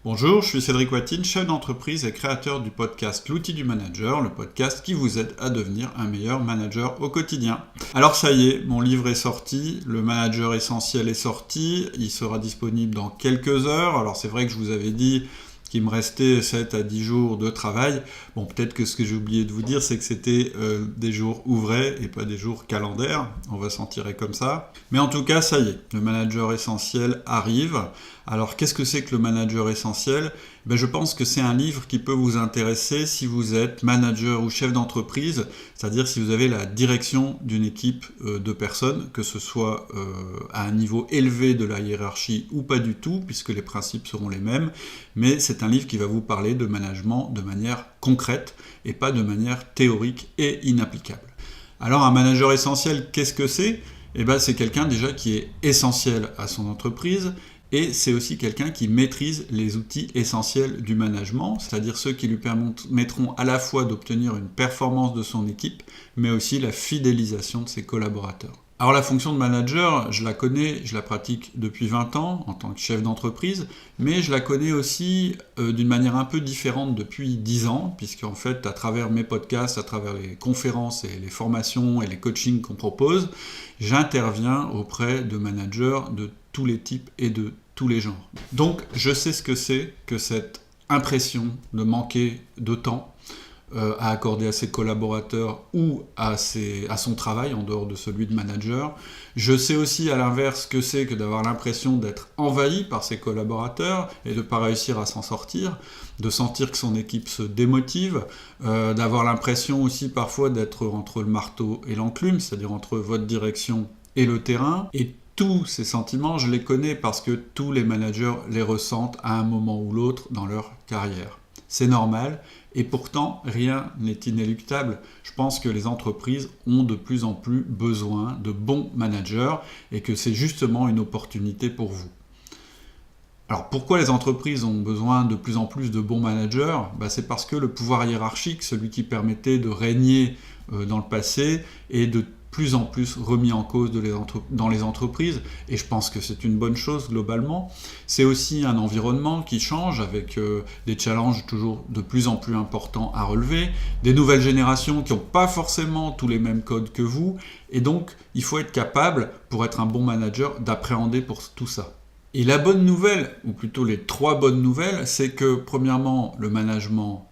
Bonjour, je suis Cédric Watine, chef d'entreprise et créateur du podcast L'outil du manager, le podcast qui vous aide à devenir un meilleur manager au quotidien. Alors ça y est, mon livre est sorti, le manager essentiel est sorti, il sera disponible dans quelques heures. Alors c'est vrai que je vous avais dit qu'il me restait 7 à 10 jours de travail. Bon, peut-être que ce que j'ai oublié de vous dire, c'est que c'était des jours ouvrés et pas des jours calendaires. On va s'en tirer comme ça. Mais en tout cas, ça y est, le manager essentiel arrive. Alors, qu'est-ce que c'est que le manager essentiel ? Je pense que c'est un livre qui peut vous intéresser si vous êtes manager ou chef d'entreprise, c'est-à-dire si vous avez la direction d'une équipe de personnes, que ce soit à un niveau élevé de la hiérarchie ou pas du tout, puisque les principes seront les mêmes, mais c'est un livre qui va vous parler de management de manière concrète et pas de manière théorique et inapplicable. Alors, un manager essentiel, qu'est-ce que c'est ? C'est quelqu'un déjà qui est essentiel à son entreprise. Et c'est aussi quelqu'un qui maîtrise les outils essentiels du management, c'est-à-dire ceux qui lui permettront à la fois d'obtenir une performance de son équipe, mais aussi la fidélisation de ses collaborateurs. Alors la fonction de manager, je la connais, je la pratique depuis 20 ans en tant que chef d'entreprise, mais je la connais aussi d'une manière un peu différente depuis 10 ans, puisqu'en fait, à travers mes podcasts, à travers les conférences et les formations et les coachings qu'on propose, j'interviens auprès de managers de tous les types et de tous les genres. Donc, je sais ce que c'est que cette impression de manquer de temps à accorder à ses collaborateurs ou à son travail en dehors de celui de manager. Je sais aussi à l'inverse ce que c'est que d'avoir l'impression d'être envahi par ses collaborateurs et de ne pas réussir à s'en sortir, de sentir que son équipe se démotive, d'avoir l'impression aussi parfois d'être entre le marteau et l'enclume, c'est-à-dire entre votre direction et le terrain. Et tous ces sentiments, je les connais parce que tous les managers les ressentent à un moment ou l'autre dans leur carrière. C'est normal, et pourtant, rien n'est inéluctable. Je pense que les entreprises ont de plus en plus besoin de bons managers, et que c'est justement une opportunité pour vous. Alors pourquoi les entreprises ont besoin de plus en plus de bons managers ? C'est parce que le pouvoir hiérarchique, celui qui permettait de régner dans le passé, est de plus en plus remis en cause dans les entreprises, et je pense que c'est une bonne chose globalement. C'est aussi un environnement qui change avec des challenges toujours de plus en plus importants à relever, des nouvelles générations qui n'ont pas forcément tous les mêmes codes que vous, et donc il faut être capable, pour être un bon manager, d'appréhender pour tout ça. Et la bonne nouvelle, ou plutôt les 3 bonnes nouvelles, c'est que premièrement, le management,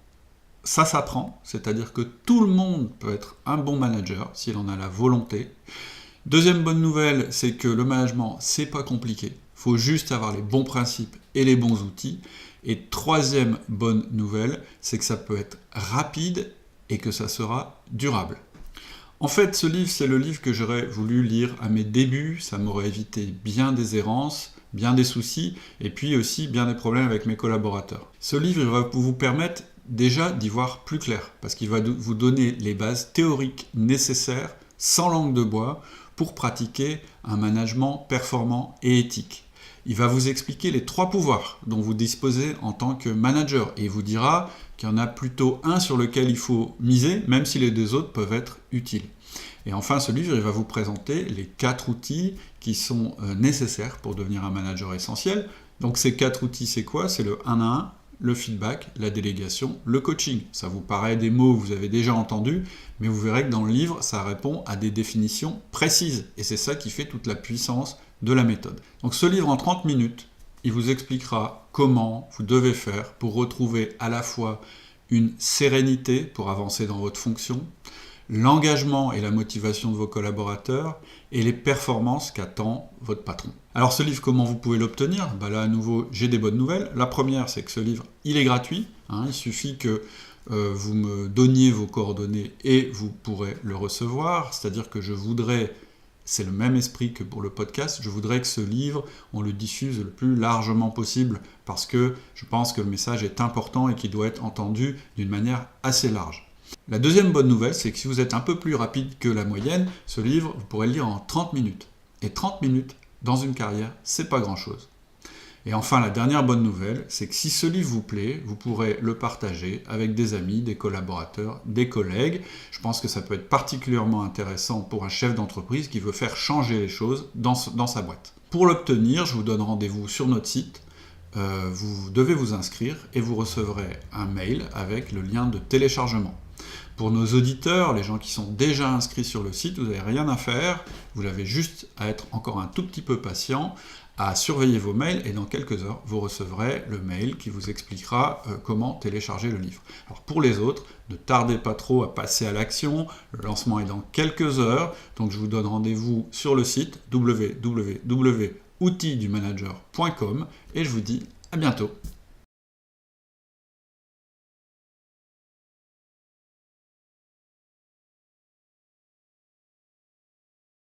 ça s'apprend, c'est-à-dire que tout le monde peut être un bon manager s'il en a la volonté. Deuxième bonne nouvelle, c'est que le management, c'est pas compliqué. Il faut juste avoir les bons principes et les bons outils. Et troisième bonne nouvelle, c'est que ça peut être rapide et que ça sera durable. En fait, ce livre, c'est le livre que j'aurais voulu lire à mes débuts. Ça m'aurait évité bien des errances, bien des soucis, et puis aussi bien des problèmes avec mes collaborateurs. Ce livre, il va vous permettre déjà d'y voir plus clair, parce qu'il va vous donner les bases théoriques nécessaires, sans langue de bois, pour pratiquer un management performant et éthique. Il va vous expliquer les 3 pouvoirs dont vous disposez en tant que manager, et il vous dira qu'il y en a plutôt un sur lequel il faut miser, même si les 2 autres peuvent être utiles. Et enfin, ce livre, il va vous présenter les 4 outils qui sont nécessaires pour devenir un manager essentiel. Donc ces 4 outils, c'est quoi ? C'est le 1 à 1, le feedback, la délégation, le coaching. Ça vous paraît des mots que vous avez déjà entendus, mais vous verrez que dans le livre, ça répond à des définitions précises. Et c'est ça qui fait toute la puissance de la méthode. Donc ce livre, en 30 minutes, il vous expliquera comment vous devez faire pour retrouver à la fois une sérénité pour avancer dans votre fonction, l'engagement et la motivation de vos collaborateurs et les performances qu'attend votre patron. Alors ce livre, comment vous pouvez l'obtenir ? Là à nouveau, j'ai des bonnes nouvelles. La première, c'est que ce livre, il est gratuit. Il suffit que vous me donniez vos coordonnées et vous pourrez le recevoir. C'est-à-dire que c'est le même esprit que pour le podcast, je voudrais que ce livre, on le diffuse le plus largement possible parce que je pense que le message est important et qu'il doit être entendu d'une manière assez large. La deuxième bonne nouvelle, c'est que si vous êtes un peu plus rapide que la moyenne, ce livre, vous pourrez le lire en 30 minutes. Et 30 minutes, dans une carrière, c'est pas grand-chose. Et enfin, la dernière bonne nouvelle, c'est que si ce livre vous plaît, vous pourrez le partager avec des amis, des collaborateurs, des collègues. Je pense que ça peut être particulièrement intéressant pour un chef d'entreprise qui veut faire changer les choses dans sa boîte. Pour l'obtenir, je vous donne rendez-vous sur notre site vous devez vous inscrire et vous recevrez un mail avec le lien de téléchargement. Pour nos auditeurs, les gens qui sont déjà inscrits sur le site, vous n'avez rien à faire, vous avez juste à être encore un tout petit peu patient, à surveiller vos mails, et dans quelques heures, vous recevrez le mail qui vous expliquera comment télécharger le livre. Alors pour les autres, ne tardez pas trop à passer à l'action, le lancement est dans quelques heures, donc je vous donne rendez-vous sur le site www.outildumanager.com et je vous dis à bientôt.